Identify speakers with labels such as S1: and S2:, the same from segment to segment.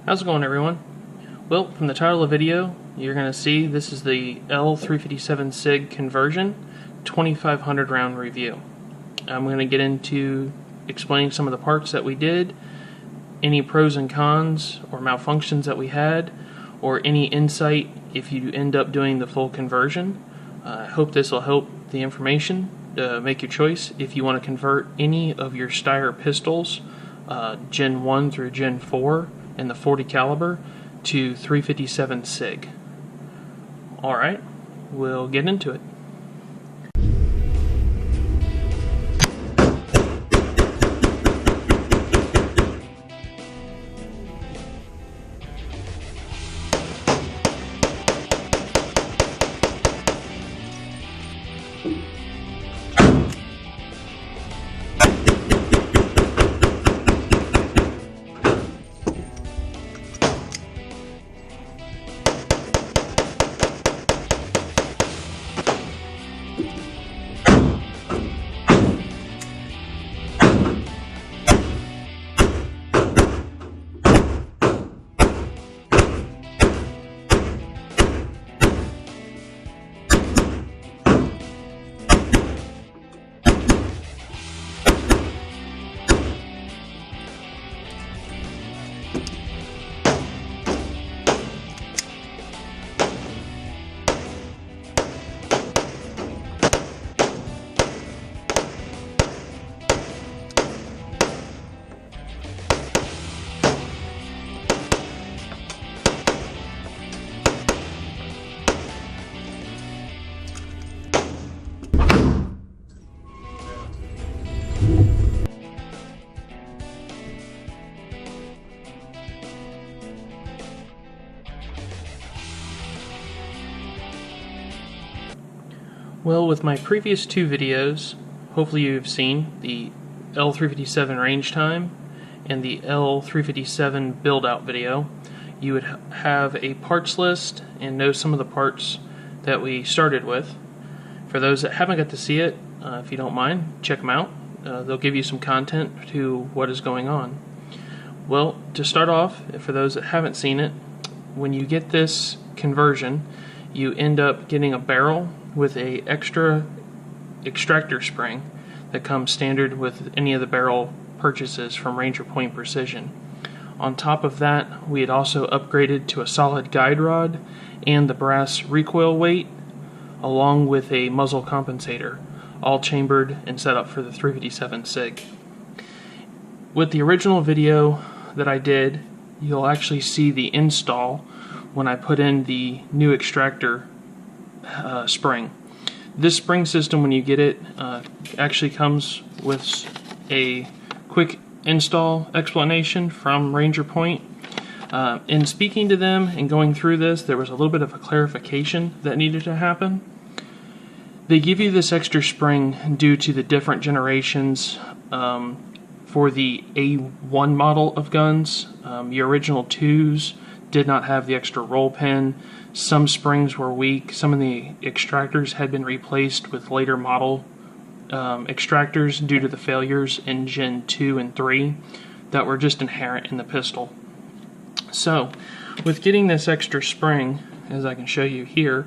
S1: How's it going, everyone? Well, from the title of the video, you're going to see this is the L357 SIG conversion 2500 round review. I'm going to get into explaining some of the parts that we did, any pros and cons or malfunctions that we had, or any insight if you end up doing the full conversion. I hope this will help the information to make your choice if you want to convert any of your Steyr pistols, Gen 1 through Gen 4 in the 40 caliber to 357 SIG. Alright, we'll get into it. Well, with my previous two videos, hopefully you've seen the L357 range time and the L357 build out video. You would have a parts list and know some of the parts that we started with. For those that haven't got to see it, if you don't mind, check them out. They'll give you some content to what is going on. Well, to start off, for those that haven't seen it, when you get this conversion, you end up getting a barrel with a extra extractor spring that comes standard with any of the barrel purchases from Ranger Point Precision. On top of that, we had also upgraded to a solid guide rod and the brass recoil weight, along with a muzzle compensator, all chambered and set up for the 357 SIG. With the original video that I did, you'll actually see the install when I put in the new extractor spring. This spring system, when you get it, actually comes with a quick install explanation from Ranger Point. In speaking to them and going through this, there was a little bit of a clarification that needed to happen. They give you this extra spring due to the different generations. For the A1 model of guns, your original 2s did not have the extra roll pin. Some springs were weak. Some of the extractors had been replaced with later model extractors due to the failures in Gen 2 and 3 that were just inherent in the pistol. So, with getting this extra spring, as I can show you here,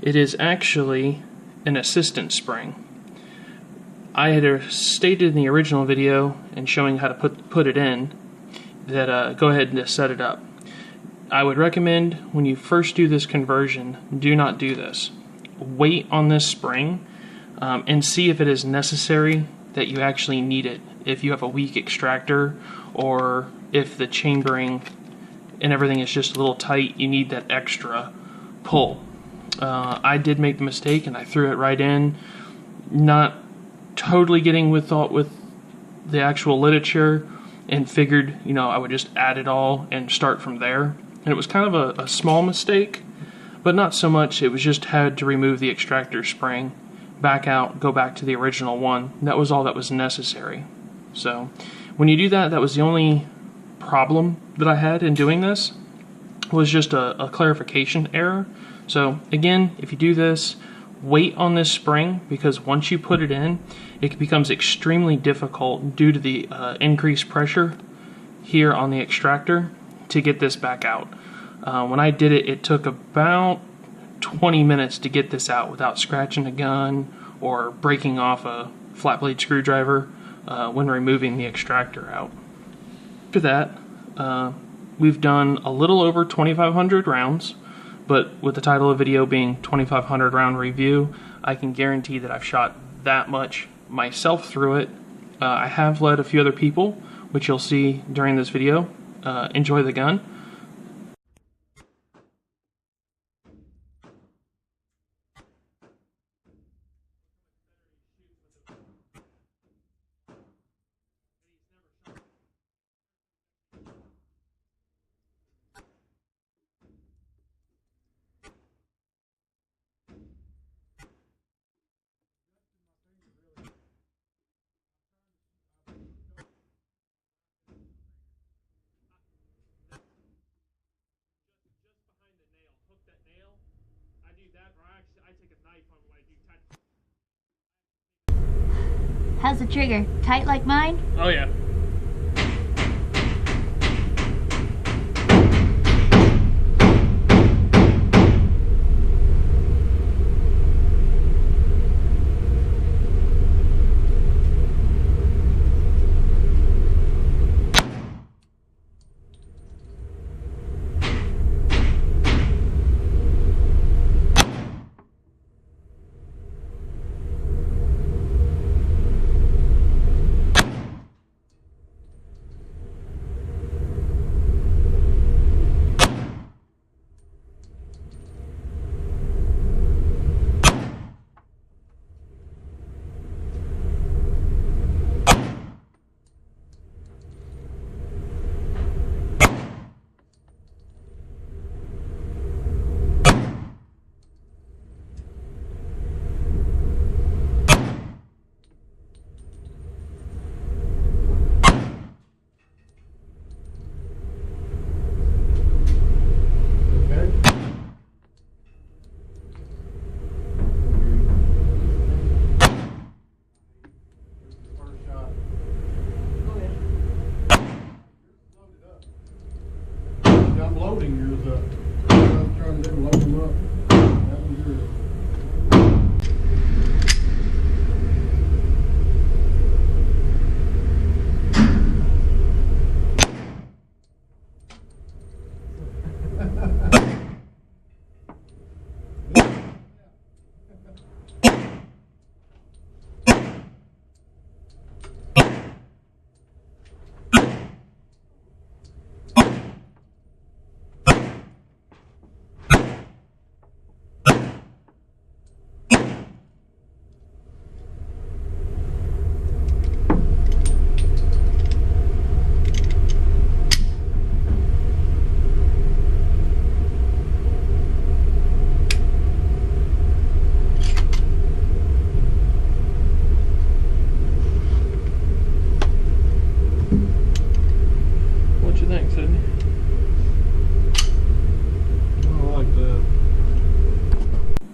S1: it is actually an assistant spring. I had stated in the original video and showing how to put it in that go ahead and just set it up. I would recommend when you first do this conversion, do not do this. Wait on this spring and see if it is necessary that you actually need it. If you have a weak extractor or if the chambering and everything is just a little tight, you need that extra pull. I did make the mistake and I threw it right in, not totally getting with the actual literature, and figured, I would just add it all and start from there. And it was kind of a small mistake, but not so much. It was just had to remove the extractor spring, back out, go back to the original one. That was all that was necessary. So when you do that, that was the only problem that I had in doing this, was just a clarification error. So again, if you do this, wait on this spring, because once you put it in, it becomes extremely difficult due to the increased pressure here on the extractor to get this back out. When I did it, it took about 20 minutes to get this out without scratching a gun or breaking off a flat blade screwdriver when removing the extractor out. After that, we've done a little over 2,500 rounds, but with the title of the video being 2,500 round review, I can guarantee that I've shot that much myself through it. I have let a few other people, which you'll see during this video, enjoy the gun.
S2: How's the trigger? Tight like mine?
S1: Oh yeah.
S3: I'm loading yours up. I'm trying to load them up. That was yours.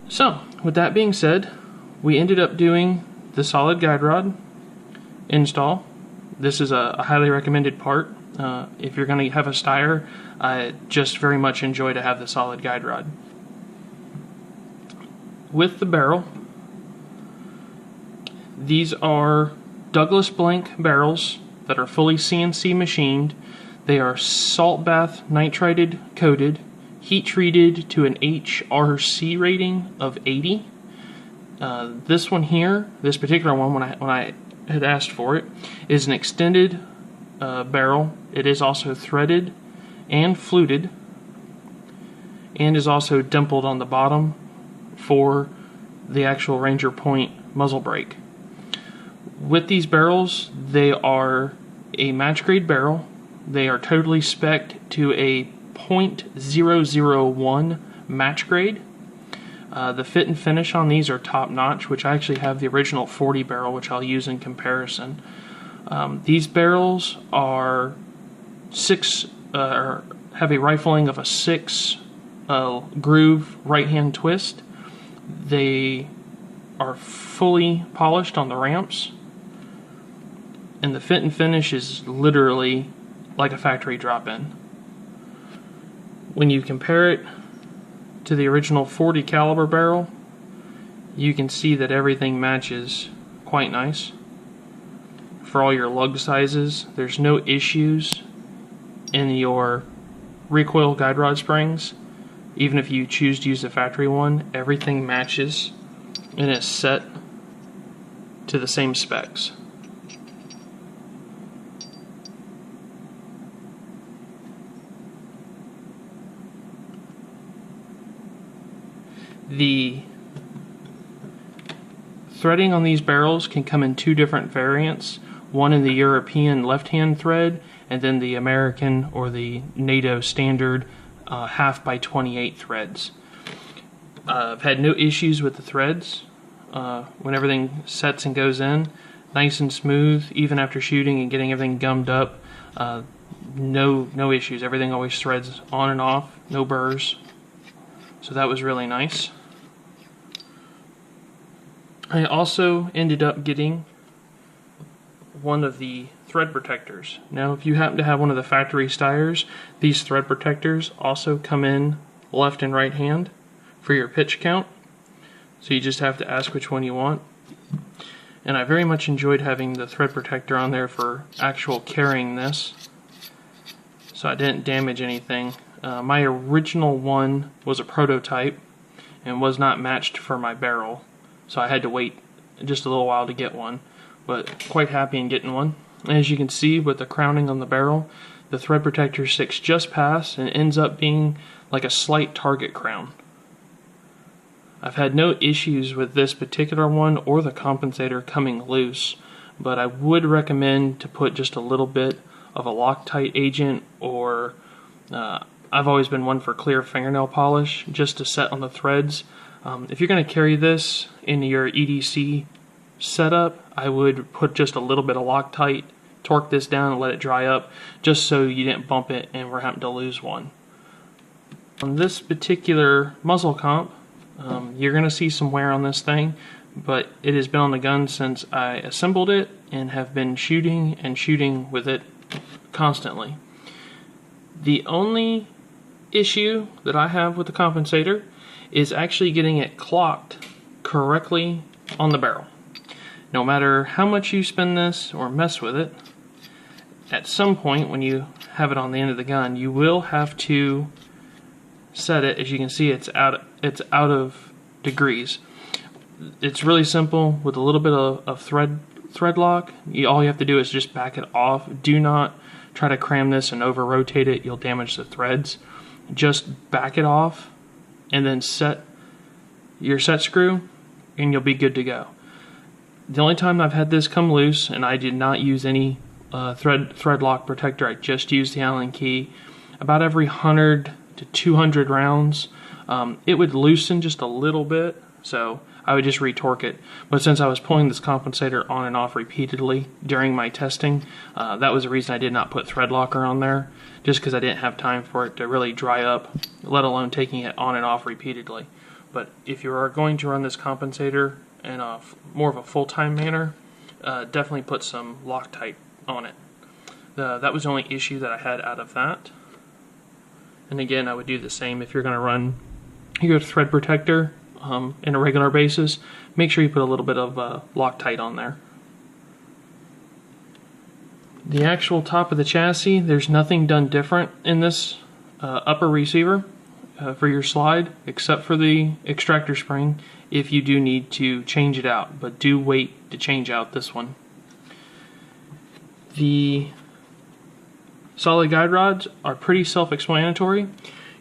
S1: So, with that being said, we ended up doing the solid guide rod install. This is a highly recommended part. If you're going to have a Steyr, I just very much enjoy to have the solid guide rod. With the barrel, these are Douglas blank barrels that are fully CNC machined. They are salt bath nitrided coated, heat treated to an HRC rating of 80. This one here, this particular one, when I had asked for it, is an extended barrel. It is also threaded and fluted, and is also dimpled on the bottom for the actual Ranger Point muzzle brake. With these barrels, they are a match grade barrel. They are totally spec'd to a .001 match grade. The fit and finish on these are top notch, which I actually have the original 40 barrel, which I'll use in comparison. These barrels are have a rifling of a 6 groove right hand twist. They are fully polished on the ramps, and the fit and finish is literally like a factory drop-in. when you compare it to the original 40 caliber barrel, you can see that everything matches quite nice. For all your lug sizes, there's no issues in your recoil guide rod springs. Even if you choose to use the factory one, everything matches and is set to the same specs. The threading on these barrels can come in two different variants, one in the European left-hand thread and then the American or the NATO standard 1/2 by 28 threads. I've had no issues with the threads when everything sets and goes in, nice and smooth even after shooting and getting everything gummed up. No issues, everything always threads on and off, no burrs, so that was really nice. I also ended up getting one of the thread protectors. Now if you happen to have one of the factory Steyrs, these thread protectors also come in left and right hand for your pitch count, so you just have to ask which one you want. And I very much enjoyed having the thread protector on there for actual carrying this, so I didn't damage anything. My original one was a prototype and was not matched for my barrel, so I had to wait just a little while to get one, but quite happy in getting one. As you can see with the crowning on the barrel, the thread protector sticks just past and ends up being like a slight target crown. I've had no issues with this particular one or the compensator coming loose, but I would recommend to put just a little bit of a Loctite agent, or I've always been one for clear fingernail polish just to set on the threads. If you're going to carry this in your EDC setup, I would put just a little bit of Loctite, torque this down and let it dry up, just so you didn't bump it and we're having to lose one. On this particular muzzle comp, you're going to see some wear on this thing, but it has been on the gun since I assembled it and have been shooting and shooting with it constantly. The only issue that I have with the compensator is actually getting it clocked correctly on the barrel. No matter how much you spin this or mess with it, at some point when you have it on the end of the gun, you will have to set it. As you can see, it's out of degrees. It's really simple. With a little bit of thread lock, all you have to do is just back it off. Do not try to cram this and over rotate it, you'll damage the threads. Just back it off and then set your set screw and you'll be good to go. The only time I've had this come loose, and I did not use any thread lock protector, I just used the Allen key, about every 100 to 200 rounds, it would loosen just a little bit, so I would just retorque it. But since I was pulling this compensator on and off repeatedly during my testing, that was the reason I did not put thread locker on there, just because I didn't have time for it to really dry up, let alone taking it on and off repeatedly. But if you are going to run this compensator in a more of a full-time manner, definitely put some Loctite on it. That was the only issue that I had out of that. And again, I would do the same if you're going to run your thread protector in a regular basis. Make sure you put a little bit of Loctite on there. The actual top of the chassis, there's nothing done different in this upper receiver for your slide, except for the extractor spring if you do need to change it out, but do wait to change out this one. The solid guide rods are pretty self-explanatory.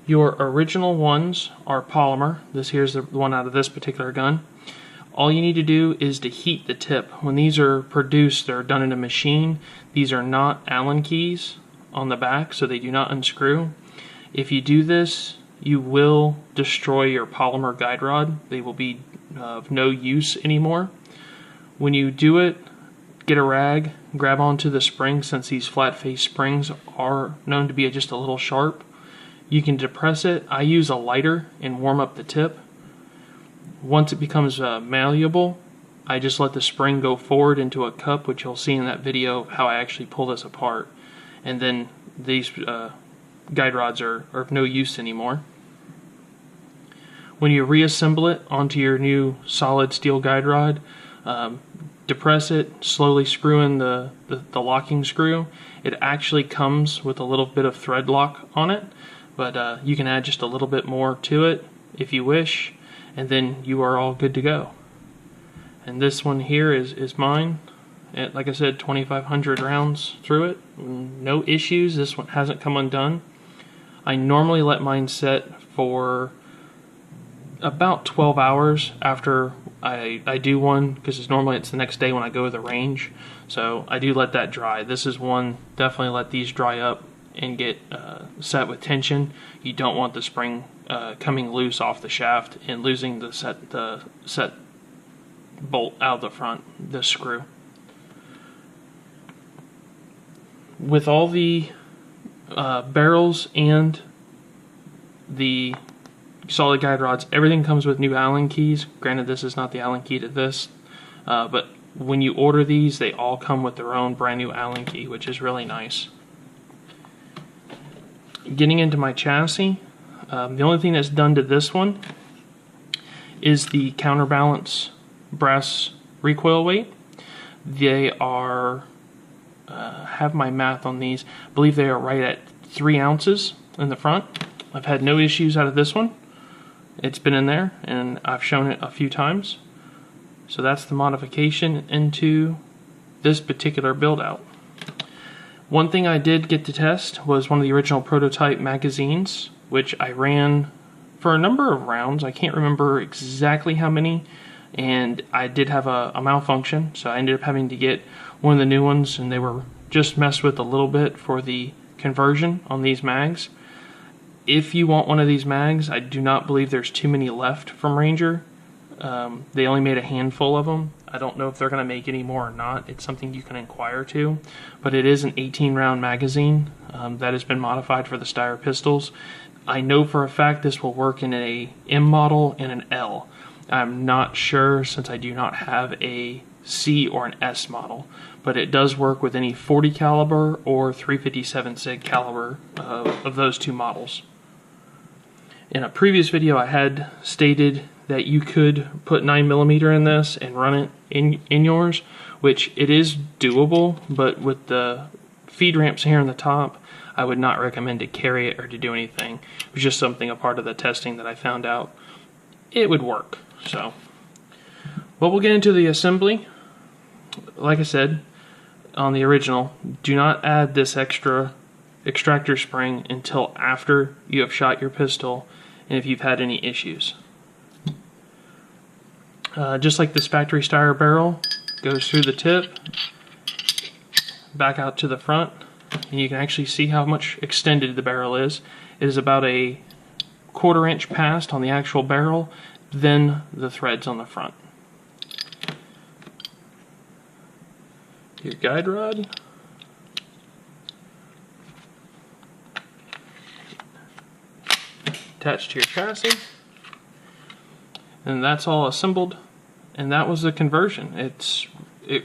S1: Your original ones are polymer. This here's the one out of this particular gun. All you need to do is to heat the tip. When these are produced, they're done in a machine. These are not Allen keys on the back, so they do not unscrew. If you do this, you will destroy your polymer guide rod. They will be of no use anymore. When you do it, get a rag, grab onto the spring, since these flat face springs are known to be just a little sharp. You can depress it. I use a lighter and warm up the tip. Once it becomes malleable, I just let the spring go forward into a cup, which you'll see in that video of how I actually pull this apart. And then these guide rods are of no use anymore. When you reassemble it onto your new solid steel guide rod, depress it, slowly screw in the locking screw. It actually comes with a little bit of thread lock on it, but you can add just a little bit more to it if you wish, and then you are all good to go. And this one here is mine. Like I said, 2,500 rounds through it, no issues. This one hasn't come undone. I normally let mine set for about 12 hours after I do one, because it's the next day when I go to the range. So I do let that dry. This is one, definitely let these dry up and get set with tension. You don't want the spring coming loose off the shaft and losing the set bolt out of the front, the screw. With all the barrels and the solid guide rods, everything comes with new Allen keys. Granted, this is not the Allen key to this, but when you order these, they all come with their own brand new Allen key, which is really nice. Getting into my chassis, the only thing that's done to this one is the counterbalance brass recoil weight. They are, have my math on these, I believe they are right at 3 ounces in the front. I've had no issues out of this one. It's been in there and I've shown it a few times. So that's the modification into this particular build out. One thing I did get to test was one of the original prototype magazines, which I ran for a number of rounds. I can't remember exactly how many, and I did have a malfunction, so I ended up having to get one of the new ones, and they were just messed with a little bit for the conversion on these mags. If you want one of these mags, I do not believe there's too many left from Ranger. They only made a handful of them. I don't know if they're going to make any more or not. It's something you can inquire to. But it is an 18-round magazine that has been modified for the Steyr pistols. I know for a fact this will work in a M model and an L. I'm not sure, since I do not have a C or an S model, but it does work with any 40 caliber or 357 SIG caliber of those two models. In a previous video, I had stated that you could put 9mm in this and run it in yours, which it is doable, but with the feed ramps here on the top, I would not recommend to carry it or to do anything. It was just something, a part of the testing that I found out it would work. So, well, we'll get into the assembly. Like I said, on the original, do not add this extra extractor spring until after you have shot your pistol and if you've had any issues. Just like this factory Steyr barrel, goes through the tip, back out to the front, and you can actually see how much extended the barrel is. It is about a 1/4 inch past on the actual barrel, then the threads on the front. Your guide rod. Attached to your chassis. And that's all assembled, and that was the conversion. It's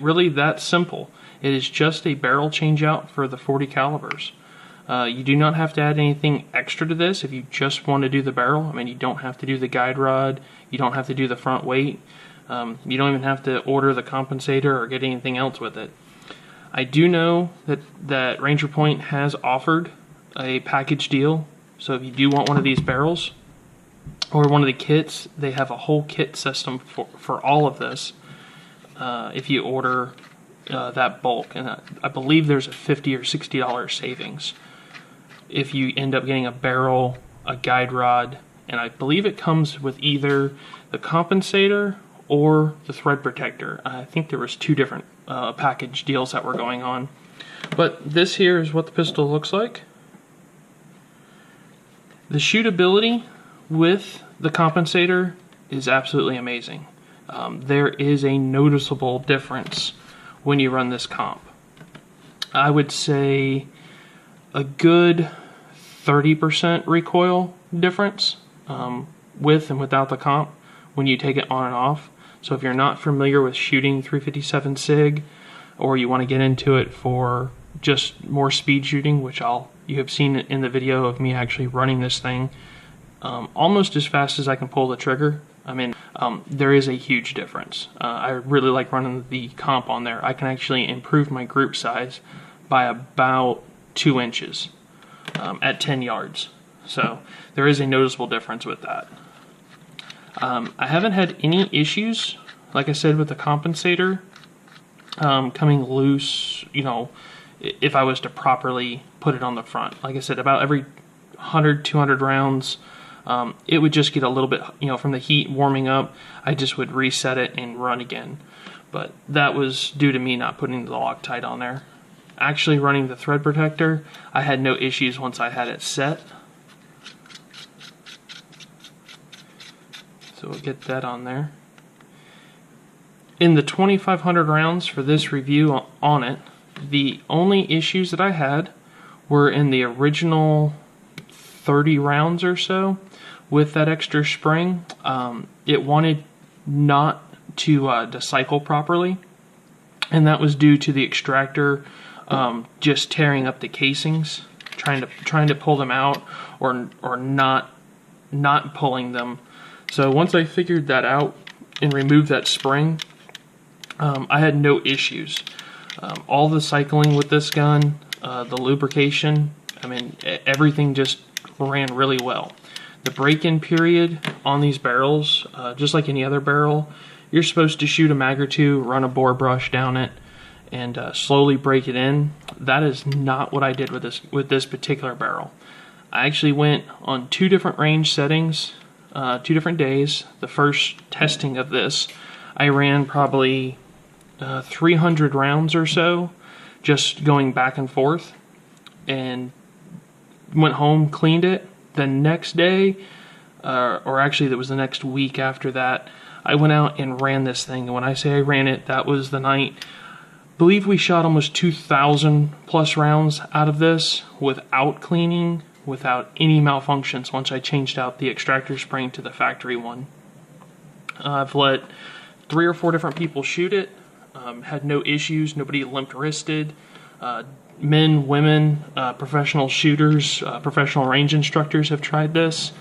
S1: really that simple. It is just a barrel change out for the 40 calibers. You do not have to add anything extra to this if you just want to do the barrel. I mean, you don't have to do the guide rod, you don't have to do the front weight, you don't even have to order the compensator or get anything else with it. I do know that Ranger Point has offered a package deal, so if you do want one of these barrels or one of the kits, they have a whole kit system for all of this if you order that bulk, and I believe there's a $50 or $60 savings if you end up getting a barrel, a guide rod, and I believe it comes with either the compensator or the thread protector. I think there was 2 different package deals that were going on. But this here is what the pistol looks like. The shootability with the compensator is absolutely amazing. There is a noticeable difference when you run this comp. I would say a good 30% recoil difference with and without the comp when you take it on and off. So if you're not familiar with shooting 357 SIG, or you want to get into it for just more speed shooting, which you have seen in the video of me actually running this thing almost as fast as I can pull the trigger. I mean, there is a huge difference. I really like running the comp on there. I can actually improve my group size by about 2 inches at 10 yards. So there is a noticeable difference with that. I haven't had any issues, like I said, with the compensator coming loose, you know, if I was to properly put it on the front. Like I said, about every 100, 200 rounds, it would just get a little bit, you know, from the heat warming up, I just would reset it and run again. But that was due to me not putting the Loctite on there. Actually running the thread protector, I had no issues once I had it set. So we'll get that on there. In the 2,500 rounds for this review on it, the only issues that I had were in the original 30 rounds or so with that extra spring. It wanted not to cycle properly, and that was due to the extractor just tearing up the casings, trying to pull them out, or not pulling them. So once I figured that out and removed that spring, I had no issues. All the cycling with this gun, the lubrication, I mean, everything just ran really well. The break-in period on these barrels, just like any other barrel, you're supposed to shoot a mag or two, run a bore brush down it, and slowly break it in. That is not what I did with this particular barrel. I actually went on 2 different range settings, 2 different days. The first testing of this, I ran probably 300 rounds or so, just going back and forth, and went home, cleaned it. The next day, or actually it was the next week after that, I went out and ran this thing. And when I say I ran it, that was the night. I believe we shot almost 2,000 plus rounds out of this without cleaning, without any malfunctions once I changed out the extractor spring to the factory one. I've let 3 or 4 different people shoot it, had no issues, nobody limp wristed. Men, women, professional shooters, professional range instructors have tried this.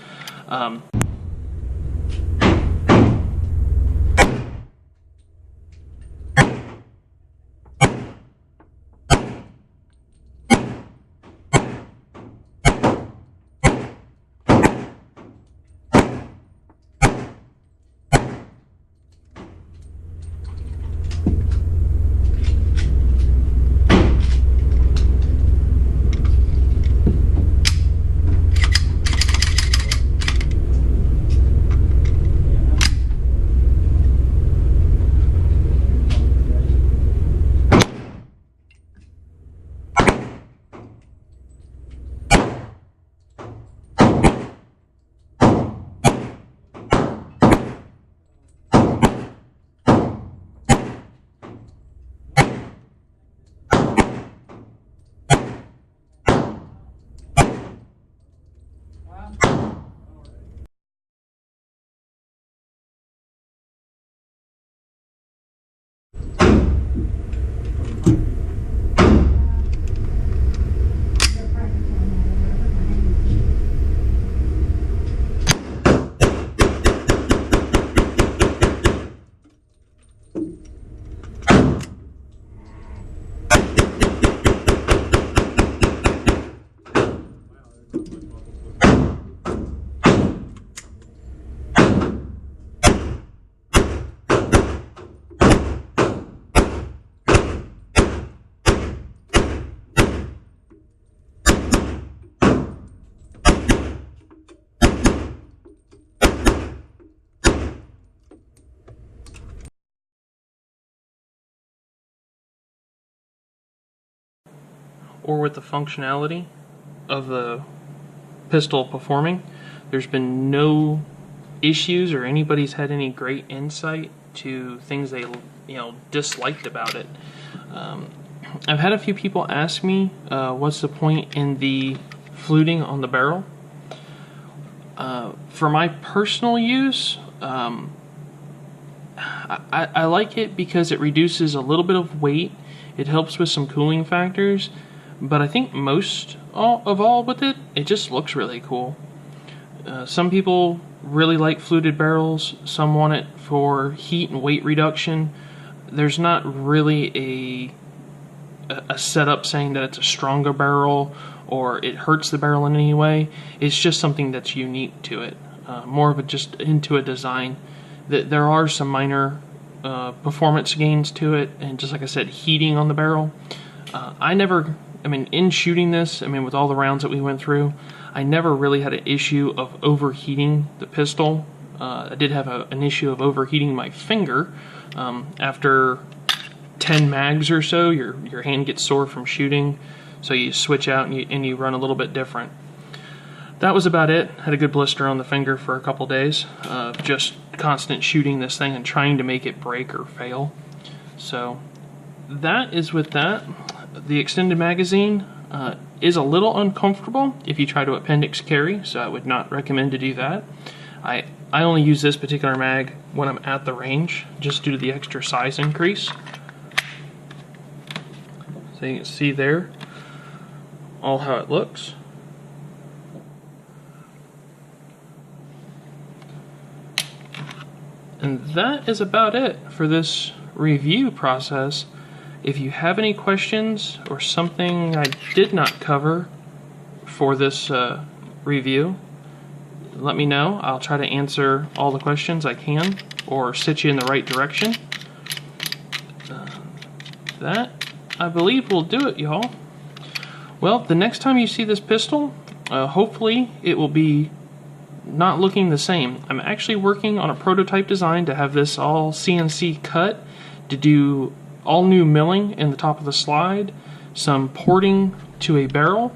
S1: Or with the functionality of the pistol performing, there's been no issues or anybody's had any great insight to things they disliked about it. I've had a few people ask me what's the point in the fluting on the barrel. For my personal use, I like it because it reduces a little bit of weight. It helps with some cooling factors, but I think most of all with it, it just looks really cool. Some people really like fluted barrels. Some want it for heat and weight reduction. There's not really a setup saying that it's a stronger barrel or it hurts the barrel in any way. It's just something that's unique to it. More of a just into a design. There are some minor performance gains to it, and just like I said, heating on the barrel. In shooting this, with all the rounds that we went through, I never really had an issue of overheating the pistol. I did have an issue of overheating my finger. After 10 mags or so, your hand gets sore from shooting, so you switch out and you run a little bit different. That was about it. Had a good blister on the finger for a couple days. Just constant shooting this thing and trying to make it break or fail. So that is with that. The extended magazine is a little uncomfortable if you try to appendix carry, so I would not recommend to do that. I only use this particular mag when I'm at the range, just due to the extra size increase. So you can see there all how it looks. And that is about it for this review process. If you have any questions or something I did not cover for this review, let me know. I'll try to answer all the questions I can or set you in the right direction. That, I believe, will do it, y'all. Well, the next time you see this pistol, hopefully it will be not looking the same. I'm actually working on a prototype design to have this all CNC cut, to do all new milling in the top of the slide, some porting to a barrel,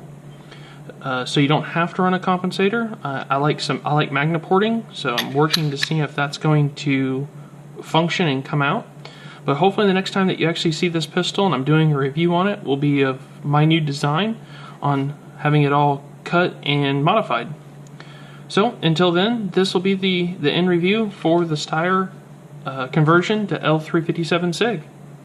S1: so you don't have to run a compensator. I like magna porting, so I'm working to see if that's going to function and come out. But hopefully the next time that you actually see this pistol and I'm doing a review on it will be of my new design on having it all cut and modified. So until then, this will be the end review for the Steyr conversion to L357 SIG.